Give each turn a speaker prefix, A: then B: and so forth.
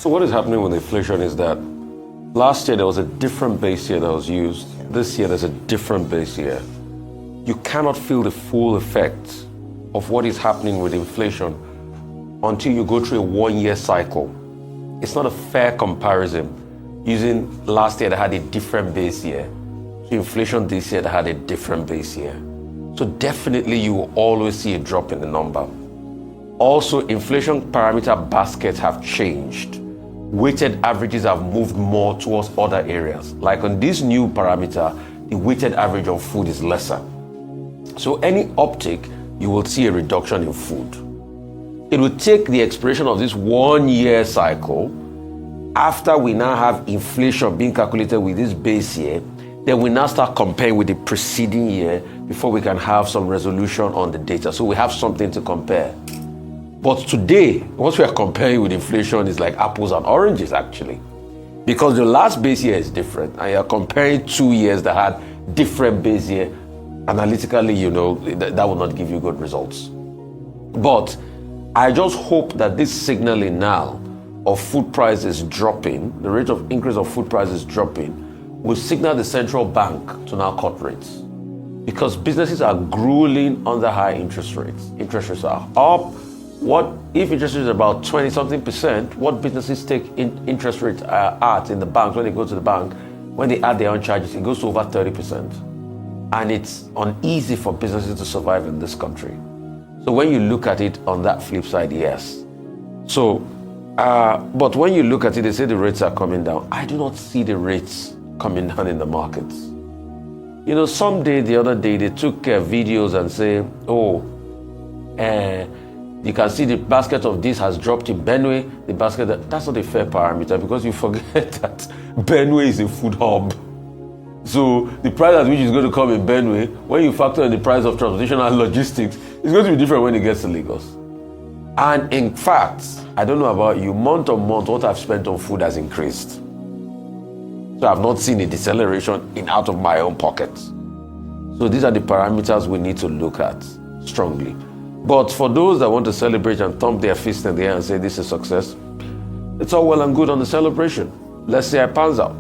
A: So what is happening with inflation is that last year there was a different base year that was used. This year there's a different base year. You cannot feel the full effect of what is happening with inflation until you go through a 1-year cycle. It's not a fair comparison using last year that had a different base year to inflation this year that had a different base year. So definitely you will always see a drop in the number. Also, inflation parameter baskets have changed. Weighted averages have moved more towards other areas. Like on this new parameter, the weighted average on food is lesser. So any uptick, you will see a reduction in food. It will take the expiration of this 1-year cycle after we now have inflation being calculated with this base year, then we now start comparing with the preceding year before we can have some resolution on the data. So we have something to compare. But today, what we are comparing with inflation is like apples and oranges actually. Because the last base year is different and you're comparing 2 years that had different base year. Analytically, that will not give you good results. But I just hope that this signaling now of food prices dropping, the rate of increase of food prices dropping, will signal the central bank to now cut rates. Because businesses are grueling under high interest rates. Interest rates are up. What if interest rates are about 20-something%? What businesses take interest rates at in the banks when they go to the bank, when they add their own charges, it goes to over 30%. And it's uneasy for businesses to survive in this country. So when you look at it on that flip side, yes. So, but when you look at it, they say the rates are coming down. I do not see the rates coming down in the markets. Someday, the other day, they took videos and say, you can see the basket of this has dropped in Benue. The basket, that's not a fair parameter because you forget that Benue is a food hub. So the price at which is going to come in Benue, when you factor in the price of transportation and logistics, it's going to be different when it gets to Lagos. And in fact, I don't know about you, month on month, what I've spent on food has increased. So I've not seen a deceleration out of my own pocket. So these are the parameters we need to look at strongly. But for those that want to celebrate and thump their fist in the air and say this is success, it's all well and good on the celebration. Let's see how it pans out.